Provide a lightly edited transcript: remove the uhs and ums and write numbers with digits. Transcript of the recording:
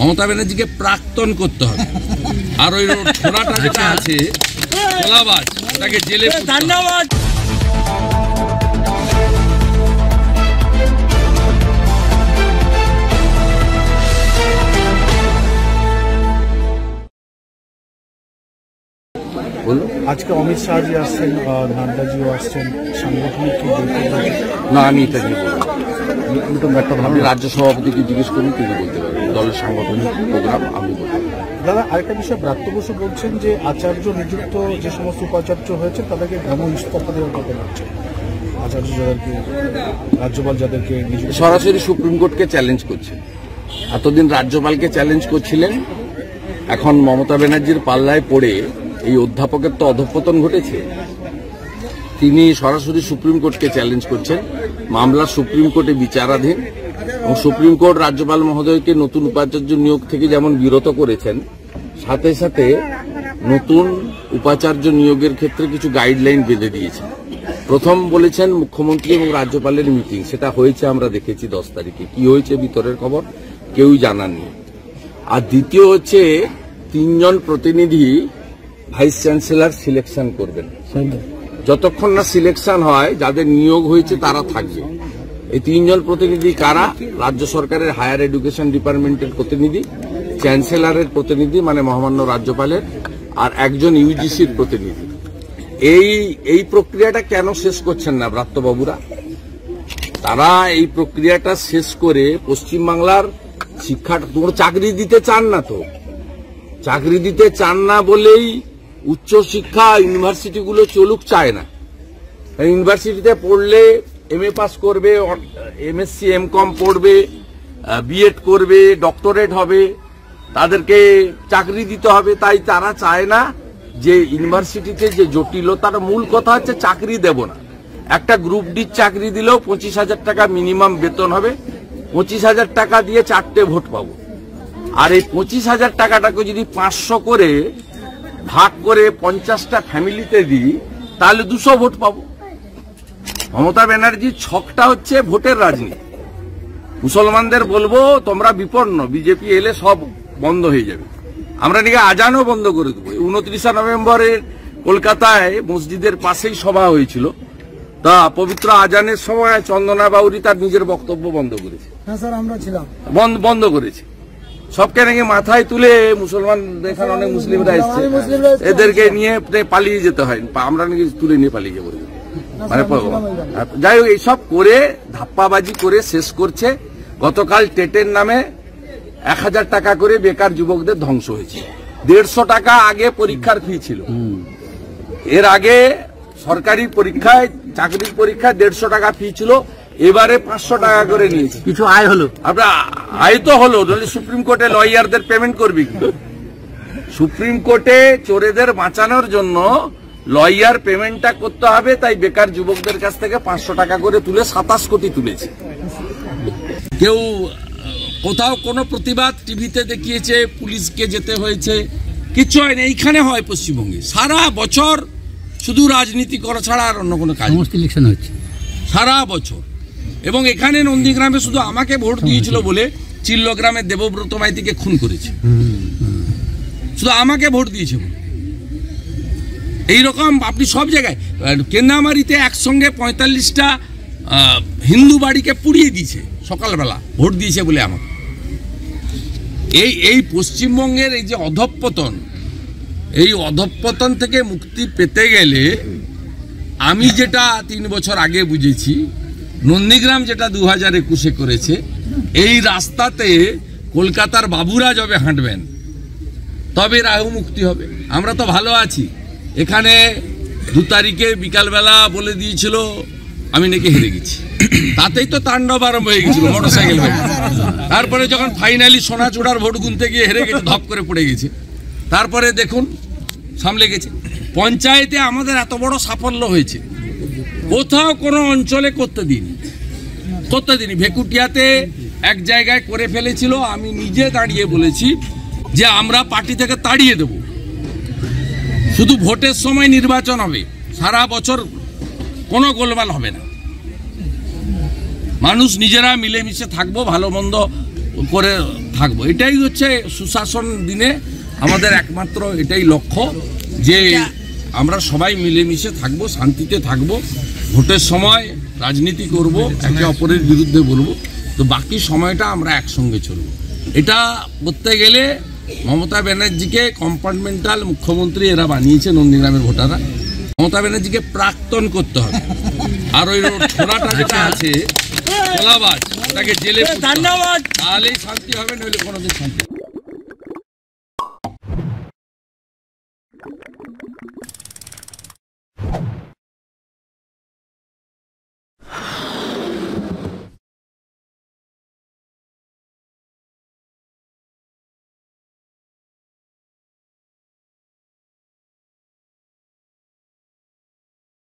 মমতা ব্যানার্জিকে প্রাক্তন করতে হবে। আর ওই ছোড়াটা যেটা আছে তোলাবাজ, ওটাকে জেলে ধন্যবাদ। আজকে অমিত শাহজি আসছেন, নাড্ডাজিও আসছেন, সাংগঠনিক না আমি এটা নিয়ে বলবো একটা ভালো রাজ্য সভাপতিকে জিজ্ঞেস করুন, তিনি বলতে পারবেন দলের সাংগঠনিক প্রোগ্রাম আমি বলবো। দাদা আরেকটা বিষয়, ব্রাত্য বসু বলছেন যে আচার্য নিযুক্ত যে সমস্ত উপাচার্য হয়েছে তাদেরকে ইস্তফা দেওয়ার কথা বলছে। আচার্য যাদেরকে, রাজ্যপাল যাদেরকে সরাসরি সুপ্রিম কোর্টকে চ্যালেঞ্জ করছে। এতদিন রাজ্যপালকে চ্যালেঞ্জ করছিলেন, এখন মমতা ব্যানার্জির পাল্লায় পড়ে এই অধ্যাপকের তো অধঃপতন ঘটেছে, তিনি সরাসরি সুপ্রিম কোর্টকে চ্যালেঞ্জ করছেন। মামলা সুপ্রিম কোর্টে বিচারাধীন এবং সুপ্রিম কোর্ট রাজ্যপাল মহোদয়কে নতুন উপাচার্য নিয়োগ থেকে যেমন বিরত করেছেন, সাথে সাথে নতুন উপাচার্য নিয়োগের ক্ষেত্রে কিছু গাইডলাইন বেঁধে দিয়েছেন। প্রথম বলেছেন মুখ্যমন্ত্রী এবং রাজ্যপালের মিটিং, সেটা হয়েছে আমরা দেখেছি 10 তারিখে। কি হয়েছে ভিতরের খবর কেউই জানাননি। আর দ্বিতীয় হচ্ছে 3 জন প্রতিনিধি ভাইস চ্যান্সেলর সিলেকশন করবেন। যতক্ষণ না সিলেকশন হয় যাদের নিয়োগ হয়েছে তারা থাকবে। এই 3 জন প্রতিনিধি কারা? রাজ্য সরকারের হায়ার এডুকেশন ডিপার্টমেন্টের প্রতিনিধি, চ্যান্সেলরের প্রতিনিধি মানে মহামান্য রাজ্যপালের, আর একজন ইউজিসির প্রতিনিধি। এই প্রক্রিয়াটা কেন শেষ করছেন না ব্রাত্যবাবুরা? তারা এই প্রক্রিয়াটা শেষ করে পশ্চিমবাংলার শিক্ষাটা, তোমরা চাকরি দিতে চান না, তো চাকরি দিতে চান না বলেই উচ্চশিক্ষা ইউনিভার্সিটিগুলো চলুক চায় না। ইউনিভার্সিটিতে পড়লে MA পাস করবে, MSc MCom পড়বে, বিএড করবে, ডক্টরেট হবে, তাদেরকে চাকরি দিতে হবে। তাই তারা চায় না যে ইউনিভার্সিটিতে যে জটিলতার মূল কথা হচ্ছে চাকরি দেব না। একটা গ্রুপ ডি চাকরি দিলেও 25,000 টাকা মিনিমাম বেতন হবে, 25,000 টাকা দিয়ে 4টে ভোট পাবো। আর এই 25,000 টাকাটাকে যদি 500 করে ভাগ করে 50টা ফ্যামিলিতে দিই তাহলে 200 ভোট পাবো। মমতা ব্যানার্জির ছকটা হচ্ছে ভোটের রাজনীতি। মুসলমানদের বলবো তোমরা বিপন্ন, বিজেপি এলে সব বন্ধ হয়ে যাবে। আমরা নাকি আজানও বন্ধ করে দেবো। 29 নভেম্বরে কলকাতায় মসজিদের পাশেই সভা হয়েছিল, তা পবিত্র আজানের সময় চন্দনা বাউরি তার নিজের বক্তব্য বন্ধ করেছে। হ্যাঁ স্যার, আমরা ছিলাম, বন্ধ করেছে। সবকে নাকি মাথায় তুলে মুসলমান, এখানে অনেক মুসলিমরা এসছে, এদেরকে নিয়ে পালিয়ে যেতে হয়। আমরা নাকি তুলে নিয়ে পালিয়ে যাবো, মানে যাই হোক এইসব করে ধাপ্পাবাজি করে শেষ করছে। গতকাল টেটের নামে 1000 টাকা করে বেকার যুবকদের ধ্বংস হয়েছে। 150 টাকা আগে পরীক্ষার ফি ছিল, এর আগে সরকারি পরীক্ষায়, চাকরির পরীক্ষায় 150 টাকা ফি ছিল, এবারে 500 টাকা করে নিয়েছে। কিছু আয় হলো, আপনার আয় তো হলো, সুপ্রিম কোর্টে লয়ারদের পেমেন্ট করবি কি? সুপ্রিম কোর্টে চোরেদের বাঁচানোর জন্য লয়ার পেমেন্টটা করতে হবে, তাই বেকার যুবকদের কাছ থেকে 500 টাকা করে তুলে 27 কোটি তুলেছে। কেউ কোথাও কোনো প্রতিবাদ টিভিতে দেখিয়েছে, পুলিশকে যেতে হয়েছে, কিচ্ছু হয়নি। এইখানে হয় পশ্চিমবঙ্গে সারা বছর শুধু রাজনীতি করা ছাড়া আর অন্য কোনো কাজ, ইলেকশন হচ্ছে সারা বছর। এবং এখানে নন্দীগ্রামে শুধু আমাকে ভোট দিয়েছিল বলে চিল্লগ্রামের দেবব্রত মাইতিকে খুন করেছে, শুধু আমাকে ভোট দিয়েছে বলে। এইরকম আপনি সব জায়গায়, কেন্দামারিতে একসঙ্গে 45টা হিন্দু বাড়িকে পুড়িয়ে দিয়েছে সকালবেলা, ভোট দিয়েছে বলে আমাকে। এই পশ্চিমবঙ্গের এই যে অধঃপতন, এই অধঃপতন থেকে মুক্তি পেতে গেলে আমি যেটা 3 বছর আগে বুঝেছি, নন্দীগ্রাম যেটা 2021-এ করেছে, এই রাস্তাতে কলকাতার বাবুরা যবে হাঁটবেন তবে রাহু মুক্তি হবে। আমরা তো ভালো আছি। এখানে 2 তারিখে বিকালবেলা বলে দিয়েছিল আমি নাকি হেরে গেছি, তাতেই তো তাণ্ডব আরম্ভ হয়ে গেছিল মোটরসাইকেল ভাই। তারপরে যখন ফাইনালি সোনাচূড়ার ভোট গুনতে গিয়ে হেরে গেছে, ধপ করে পড়ে গেছে। তারপরে দেখুন সামলে গেছে। পঞ্চায়েতে আমাদের এত বড় সাফল্য হয়েছে, কোথাও কোনো অঞ্চলে করতে দিইনি। ভেকুটিয়াতে এক জায়গায় করে ফেলেছিল, আমি নিজে দাঁড়িয়ে বলেছি যে আমরা পার্টি থেকে তাড়িয়ে দেব, শুধু ভোটের সময় নির্বাচন হবে, সারা বছর কোনো গোলমাল হবে না, মানুষ নিজেরা মিলেমিশে থাকবো, ভালো মন্দ করে থাকবো। এটাই হচ্ছে সুশাসন দিনে আমাদের একমাত্র এটাই লক্ষ্য, যে আমরা সবাই মিলেমিশে থাকবো, শান্তিতে থাকবো, ভোটের সময় রাজনীতি করব, একে অপরের বিরুদ্ধে বলবো, তো বাকি সময়টা আমরা একসঙ্গে চলবো। এটা করতে গেলে মমতা ব্যানার্জিকে কম্পার্টমেন্টাল মুখ্যমন্ত্রী এরা বানিয়েছে নন্দীগ্রামের ভোটাররা, মমতা ব্যানার্জিকে প্রাক্তন করতে হবে। আর ওই ছোড়াটা যেটা আছে ছোলাবাজ, তাকে জেলে, তাহলেই শান্তি হবে, নইলে কোনোদিন শান্তি হবে না।